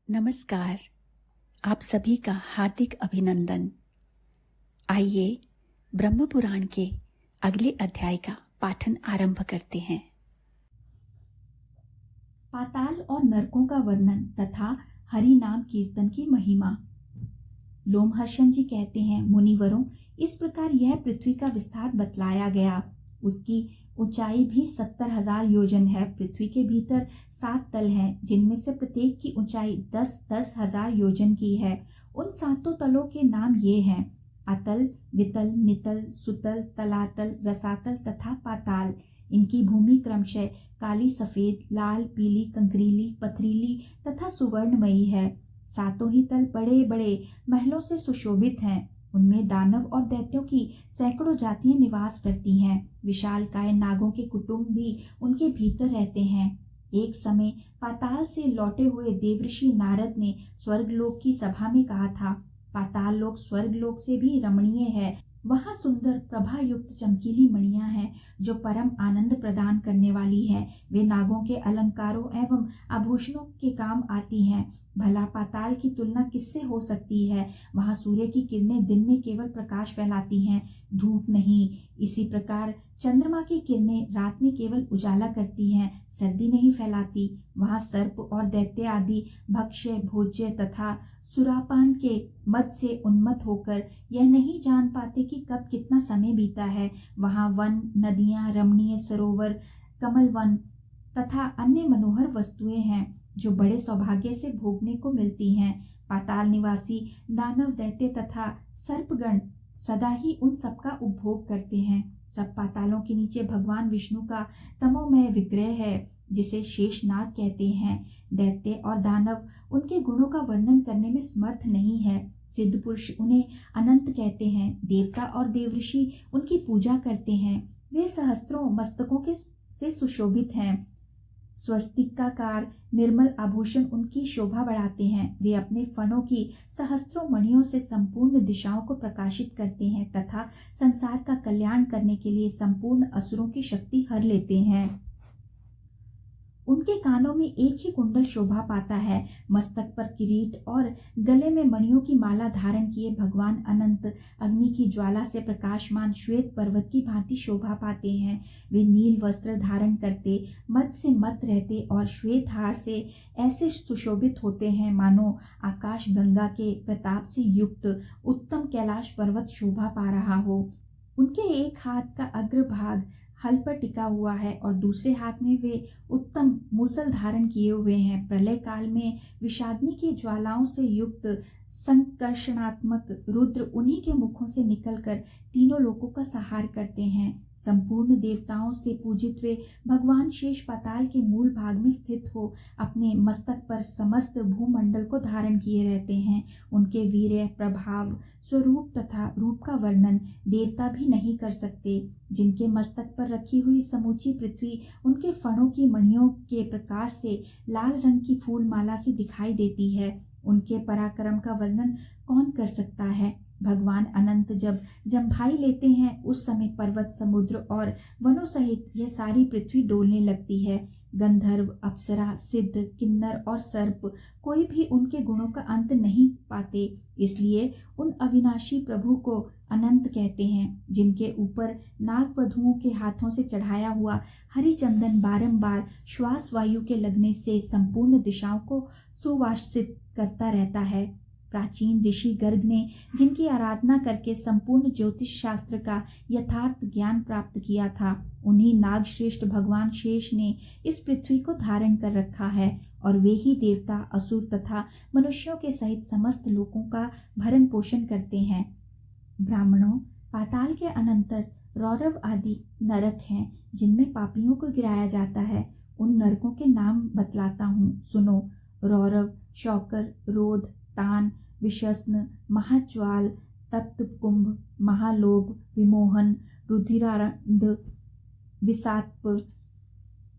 नमस्कार। आप सभी का हार्दिक अभिनंदन। आइए ब्रह्म पुराण के अगले अध्याय का पाठन आरंभ करते हैं। पाताल और नरकों का वर्णन तथा हरि नाम कीर्तन की महिमा। लोमहर्षण जी कहते हैं, मुनिवरों, इस प्रकार यह पृथ्वी का विस्तार बतलाया गया। उसकी ऊंचाई भी 70,000 योजन है। पृथ्वी के भीतर 7 तल हैं, जिनमें से प्रत्येक की ऊंचाई 10-10 हजार योजन की है। उन 7 तलों के नाम ये हैं: अतल, वितल, नितल, सुतल, तलातल, रसातल तथा पाताल। इनकी भूमि क्रमशः काली, सफेद, लाल, पीली, कंकरीली, पथरीली तथा सुवर्णमयी है। 7 ही तल बड़े बड़े महलों से सुशोभित हैं। उनमें दानव और दैत्यों की सैकड़ों जातियां निवास करती हैं। विशालकाय नागों के कुटुंब भी उनके भीतर रहते हैं। एक समय पाताल से लौटे हुए देवऋषि नारद ने स्वर्गलोक की सभा में कहा था, पाताल लोक स्वर्गलोक से भी रमणीय है। वहाँ सुंदर प्रभा युक्त चमकीली मणियां हैं जो परम आनंद प्रदान करने वाली है। वे नागों के अलंकारों एवं आभूषणों के काम आती हैं। भला पाताल की तुलना किससे हो सकती है? वहाँ सूर्य की किरणें दिन में केवल प्रकाश फैलाती हैं, धूप नहीं। इसी प्रकार चंद्रमा की किरणें रात में केवल उजाला करती हैं, सर्दी नहीं फैलाती। वहाँ सर्प और दैत्य आदि भक्ष्य, भोज्य तथा सुरापान के मद से उन्मत्त होकर यह नहीं जान पाते कि कब कितना समय बीता है। वहाँ वन, नदियाँ, रमणीय सरोवर, कमल वन तथा अन्य मनोहर वस्तुएं हैं जो बड़े सौभाग्य से भोगने को मिलती हैं। पाताल निवासी दानव, दैत्य तथा सर्पगण सदा ही उन सबका उपभोग करते हैं। सब पातालों के नीचे भगवान विष्णु का तमोमय विग्रह है, जिसे शेषनाग कहते हैं। दैत्य और दानव उनके गुणों का वर्णन करने में समर्थ नहीं है। सिद्ध पुरुष उन्हें अनंत कहते हैं। देवता और देवऋषि उनकी पूजा करते हैं। वे सहस्त्रों मस्तकों के से सुशोभित हैं। स्वस्तिकाकार निर्मल आभूषण उनकी शोभा बढ़ाते हैं। वे अपने फणों की सहस्त्रों मणियों से संपूर्ण दिशाओं को प्रकाशित करते हैं तथा संसार का कल्याण करने के लिए संपूर्ण असुरों की शक्ति हर लेते हैं। उनके कानों में एक ही कुंडल शोभा पाता है। मस्तक पर किरीट और गले में मणियों की माला धारण किए भगवान अनंत अग्नि की ज्वाला से प्रकाशमान श्वेत पर्वत की भांति शोभा पाते हैं। वे नील वस्त्र धारण करते, मद से मत रहते और श्वेत हार से ऐसे सुशोभित होते हैं मानो आकाश गंगा के प्रताप से युक्त उत्तम कैलाश पर्वत शोभा पा रहा हो। उनके एक हाथ का अग्रभाग हल पर टिका हुआ है और दूसरे हाथ में वे उत्तम मूसल धारण किए हुए हैं। प्रलय काल में विषाग्नि की ज्वालाओं से युक्त संकर्षणात्मक रुद्र उन्हीं के मुखों से निकलकर तीनों लोकों का संहार करते हैं। संपूर्ण देवताओं से पूजित वे भगवान शेष पाताल के मूल भाग में स्थित हो अपने मस्तक पर समस्त भूमंडल को धारण किए रहते हैं। उनके वीर्य, प्रभाव, स्वरूप तथा रूप का वर्णन देवता भी नहीं कर सकते। जिनके मस्तक पर रखी हुई समूची पृथ्वी उनके फणों की मणियों के प्रकाश से लाल रंग की फूल माला से दिखाई देती है, उनके पराक्रम का वर्णन कौन कर सकता है? भगवान अनंत जब जम्भाई लेते हैं उस समय पर्वत, समुद्र और वनों सहित यह सारी पृथ्वी डोलने लगती है। गंधर्व, अप्सरा, सिद्ध, किन्नर और सर्प कोई भी उनके गुणों का अंत नहीं पाते। इसलिए उन अविनाशी प्रभु को अनंत कहते हैं, जिनके ऊपर नाग वधुओं के हाथों से चढ़ाया हुआ हरिचंदन बारंबार श्वास वायु के लगने से संपूर्ण दिशाओं को सुवासित करता रहता है। प्राचीन ऋषि गर्ग ने जिनकी आराधना करके संपूर्ण ज्योतिष शास्त्र का यथार्थ ज्ञान प्राप्त किया था, उन्हीं नाग श्रेष्ठ भगवान शेष ने इस पृथ्वी को धारण कर रखा है और वे ही देवता, असुर तथा मनुष्यों के सहित समस्त लोकों का भरण पोषण करते हैं। ब्राह्मणों, पाताल के अनंतर रौरव आदि नरक हैं जिनमें पापियों को गिराया जाता है। उन नरकों के नाम बतलाता हूँ, सुनो। रौरव, शौकर, रोध, तान, विशस्न, महाज्वाल, तप्त कुंभ, महालोभ, विमोहन, रुधिरारंध, विषात्प,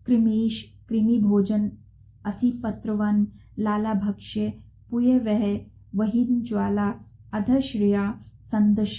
कृमीश, कृमि भोजन, असीपत्रवन, लाला भक्ष्य, पुयवह, वहीन ज्वाला, अधश्रिया, संदश,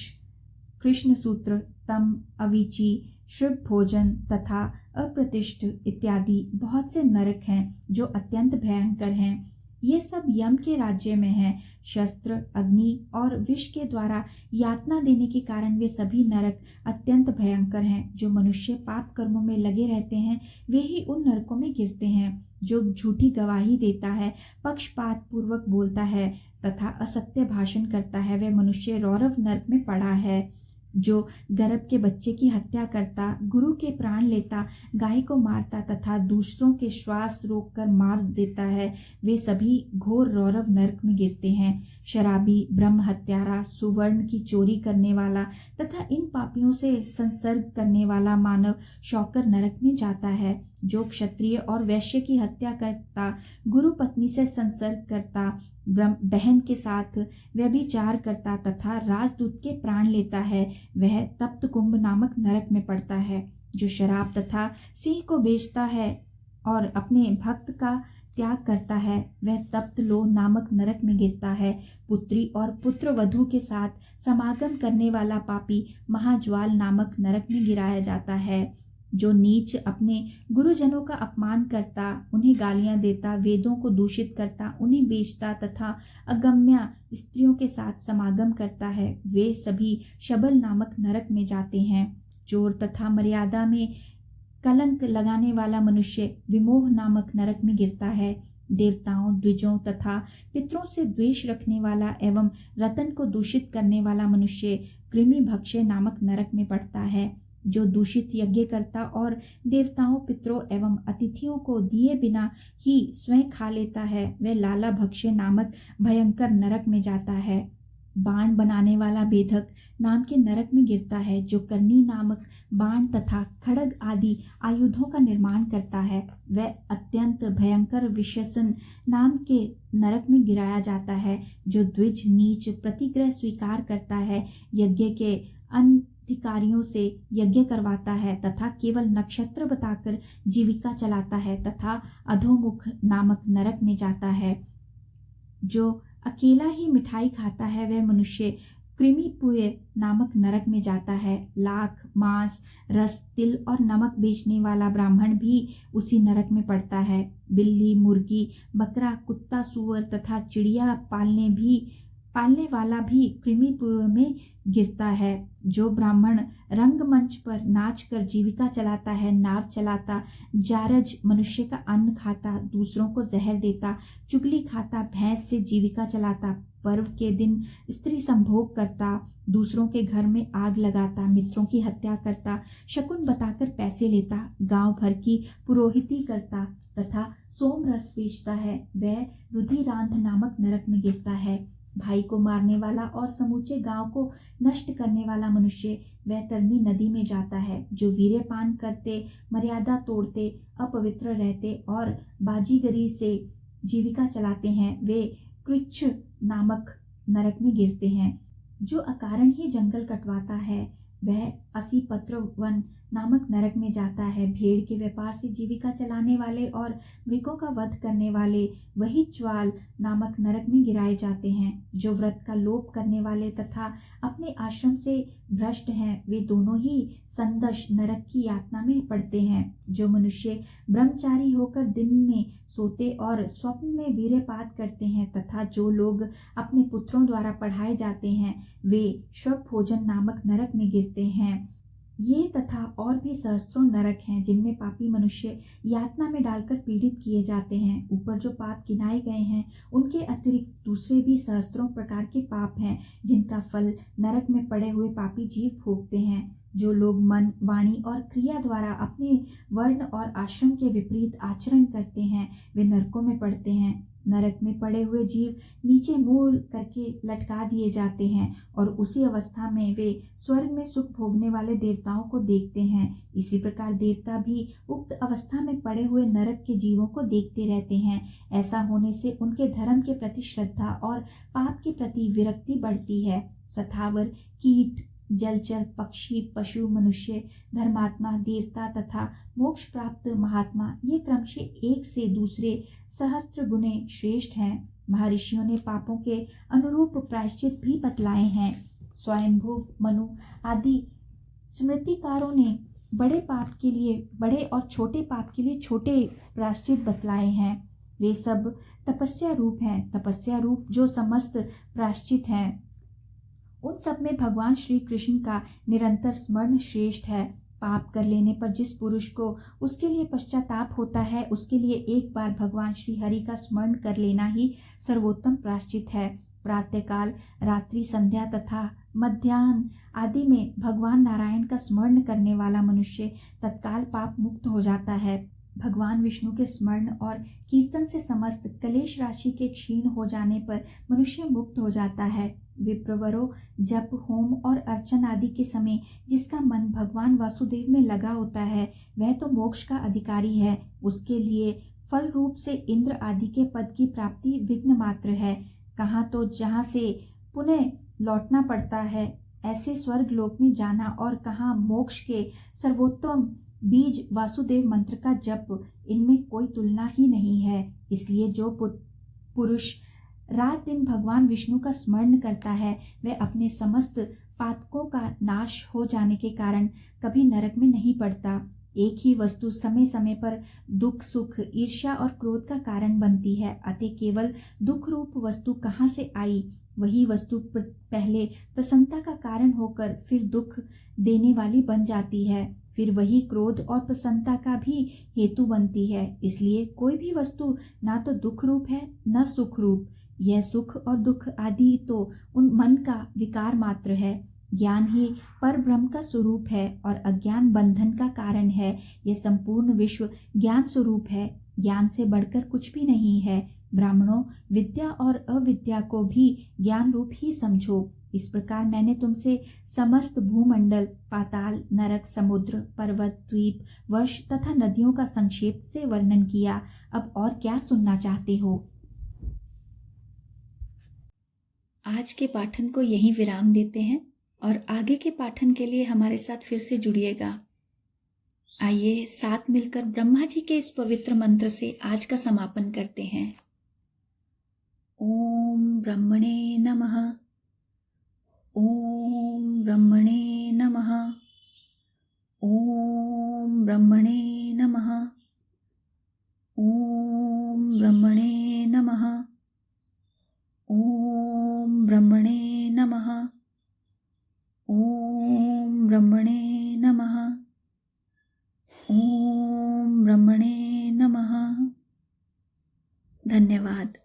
कृष्णसूत्र, तम, अविची, श्रभ भोजन तथा अप्रतिष्ठ इत्यादि बहुत से नरक हैं जो अत्यंत भयंकर हैं। ये सब यम के राज्य में है। शस्त्र, अग्नि और विष के द्वारा यातना देने के कारण वे सभी नरक अत्यंत भयंकर हैं। जो मनुष्य पाप कर्मों में लगे रहते हैं वे ही उन नरकों में गिरते हैं। जो झूठी गवाही देता है, पक्षपात पूर्वक बोलता है तथा असत्य भाषण करता है, वह मनुष्य रौरव नरक में पड़ा है। जो गर्भ के बच्चे की हत्या करता, गुरु के प्राण लेता, गाय को मारता तथा दूसरों के श्वास रोककर मार देता है, वे सभी घोर रौरव नरक में गिरते हैं। शराबी, ब्रह्म हत्यारा, सुवर्ण की चोरी करने वाला तथा इन पापियों से संसर्ग करने वाला मानव शौकर नरक में जाता है। जो क्षत्रिय और वैश्य की हत्या करता, गुरु पत्नी से संसर्ग करता, बहन के साथ व्यभिचार करता तथा राजदूत के प्राण लेता है, वह तप्त कुंभ नामक नरक में पड़ता है। जो शराब तथा सिंह को बेचता है और अपने भक्त का त्याग करता है, वह तप्त लोह नामक नरक में गिरता है। पुत्री और पुत्र वधू के साथ समागम करने वाला पापी महाज्वाल नामक नरक में गिराया जाता है। जो नीच अपने गुरुजनों का अपमान करता, उन्हें गालियां देता, वेदों को दूषित करता, उन्हें बेचता तथा अगम्या स्त्रियों के साथ समागम करता है, वे सभी शबल नामक नरक में जाते हैं। चोर तथा मर्यादा में कलंक लगाने वाला मनुष्य विमोह नामक नरक में गिरता है। देवताओं, द्विजों तथा पितरों से द्वेष रखने वाला एवं रतन को दूषित करने वाला मनुष्य कृमि भक्ष्य नामक नरक में पड़ता है। जो दूषित यज्ञ करता और देवताओं, पितरों एवं अतिथियों को दिए बिना ही स्वयं खा लेता है, वह लाला भक्ष्य नामक भयंकर नरक में जाता है। बाण बनाने वाला बेधक नाम के नरक में गिरता है। जो करनी नामक बाण तथा खड़ग आदि आयुधों का निर्माण करता है, वह अत्यंत भयंकर विषसन नाम के नरक में गिराया जाता है। जो द्विज, नीच, प्रतिग्रह स्वीकार करता है, यज्ञ के अधिकारियों से यज्ञ करवाता है तथा केवल नक्षत्र बताकर जीविका चलाता है तथा अधोमुख नामक नरक में जाता है। जो अकेला ही मिठाई खाता है, वह मनुष्य कृमिपुय नामक नरक में जाता है। लाख, मांस, रस, तिल और नमक बेचने वाला ब्राह्मण भी उसी नरक में पड़ता है। बिल्ली, मुर्गी, बकरा, कुत्ता, सुअर तथा चिड़िया पालने वाला भी कृमिपुय में गिरता है। जो ब्राह्मण रंगमंच पर नाच कर जीविका चलाता है, नाव चलाता, जारज मनुष्य का अन्न खाता, दूसरों को जहर देता, चुगली खाता, भैंस से जीविका चलाता, पर्व के दिन स्त्री संभोग करता, दूसरों के घर में आग लगाता, मित्रों की हत्या करता, शकुन बताकर पैसे लेता, गांव भर की पुरोहिती करता तथा सोम रस बेचता है, वह रुधिरांध नामक नरक में गिरता है। भाई को मारने वाला और समूचे गांव को नष्ट करने वाला मनुष्य वह तरनी नदी में जाता है। जो वीर्यपान करते, मर्यादा तोड़ते, अपवित्र रहते और बाजीगरी से जीविका चलाते हैं, वे कृच्छ नामक नरक में गिरते हैं। जो अकारण ही जंगल कटवाता है, वह असीपत्र वन नामक नरक में जाता है। भेड़ के व्यापार से जीविका चलाने वाले और मृगों का वध करने वाले वही ज्वाल नामक नरक में गिराए जाते हैं। जो व्रत का लोप करने वाले तथा अपने आश्रम से भ्रष्ट हैं, वे दोनों ही संदश नरक की यातना में पड़ते हैं। जो मनुष्य ब्रह्मचारी होकर दिन में सोते और स्वप्न में वीर्यपात करते हैं तथा जो लोग अपने पुत्रों द्वारा पढ़ाए जाते हैं, वे श्वभोजन नामक नरक में गिरते हैं। ये तथा और भी सहस्त्रों नरक हैं जिनमें पापी मनुष्य यातना में डालकर पीड़ित किए जाते हैं। ऊपर जो पाप गिनाए गए हैं, उनके अतिरिक्त दूसरे भी सहस्त्रों प्रकार के पाप हैं जिनका फल नरक में पड़े हुए पापी जीव भोगते हैं। जो लोग मन, वाणी और क्रिया द्वारा अपने वर्ण और आश्रम के विपरीत आचरण करते हैं, वे नरकों में पड़ते हैं। नरक में पड़े हुए जीव नीचे मुंह करके लटका दिए जाते हैं और उसी अवस्था में वे स्वर्ग में सुख भोगने वाले देवताओं को देखते हैं। इसी प्रकार देवता भी उक्त अवस्था में पड़े हुए नरक के जीवों को देखते रहते हैं। ऐसा होने से उनके धर्म के प्रति श्रद्धा और पाप के प्रति विरक्ति बढ़ती है। सथावर, कीट, जलचर, पक्षी, पशु, मनुष्य, धर्मात्मा, देवता तथा मोक्ष प्राप्त महात्मा, ये क्रमशः एक से दूसरे सहस्त्र गुणे श्रेष्ठ हैं। महर्षियों ने पापों के अनुरूप प्रायश्चित भी बतलाए हैं। स्वयंभू, मनु आदि स्मृतिकारों ने बड़े पाप के लिए बड़े और छोटे पाप के लिए छोटे प्रायश्चित बतलाए हैं। वे सब तपस्या रूप हैं, तपस्या रूप जो समस्त प्रायश्चित हैं। उन सब में भगवान श्री कृष्ण का निरंतर स्मरण श्रेष्ठ है। पाप कर लेने पर जिस पुरुष को उसके लिए पश्चाताप होता है, उसके लिए एक बार भगवान श्री हरि का स्मरण कर लेना ही सर्वोत्तम प्रायश्चित है। प्रातःकाल, रात्रि, संध्या तथा मध्याह्न आदि में भगवान नारायण का स्मरण करने वाला मनुष्य तत्काल पाप मुक्त हो जाता है। भगवान विष्णु के स्मरण और कीर्तन से समस्त क्लेश राशि के क्षीण हो जाने पर मनुष्य मुक्त हो जाता है। विप्रवरो, जप, होम और अर्चन आदि के समय जिसका मन भगवान वासुदेव में लगा होता है, वह तो मोक्ष का अधिकारी है। उसके लिए फल रूप से इंद्र आदि के पद की प्राप्ति विघ्न मात्र है। कहाँ तो जहाँ से पुनः लौटना पड़ता है, ऐसे स्वर्ग लोक में जाना, और कहाँ मोक्ष के सर्वोत्तम बीज वासुदेव मंत्र का जप, इनमें कोई तुलना ही नहीं है। इसलिए जो पुरुष रात दिन भगवान विष्णु का स्मरण करता है, वह अपने समस्त पातकों का नाश हो जाने के कारण कभी नरक में नहीं पड़ता। एक ही वस्तु समय समय पर दुख, सुख, ईर्ष्या और क्रोध का कारण बनती है। अतः केवल दुख रूप वस्तु कहाँ से आई? वही वस्तु पहले प्रसन्नता का कारण होकर फिर दुख देने वाली बन जाती है, फिर वही क्रोध और प्रसन्नता का भी हेतु बनती है। इसलिए कोई भी वस्तु ना तो दुख रूप है न सुख रूप। यह सुख और दुख आदि तो उन मन का विकार मात्र है। ज्ञान ही पर ब्रह्म का स्वरूप है और अज्ञान बंधन का कारण है। यह संपूर्ण विश्व ज्ञान स्वरूप है, ज्ञान से बढ़कर कुछ भी नहीं है। ब्राह्मणों, विद्या और अविद्या को भी ज्ञान रूप ही समझो। इस प्रकार मैंने तुमसे समस्त भूमंडल, पाताल, नरक, समुद्र, पर्वत, द्वीप, वर्ष तथा नदियों का संक्षेप से वर्णन किया। अब और क्या सुनना चाहते हो? आज के पाठन को यहीं विराम देते हैं और आगे के पाठन के लिए हमारे साथ फिर से जुड़िएगा। आइए साथ मिलकर ब्रह्मा जी के इस पवित्र मंत्र से आज का समापन करते हैं। ओम ब्रह्मणे नमः। ओम ब्रह्मणे नमः। ओम ब्रह्मणे नमः। ओम ब्रह्मणे नमः। ओम ब्रह्मणे नमः। ओम ब्रह्मणे नमः। ओम ब्रह्मणे नमः। धन्यवाद।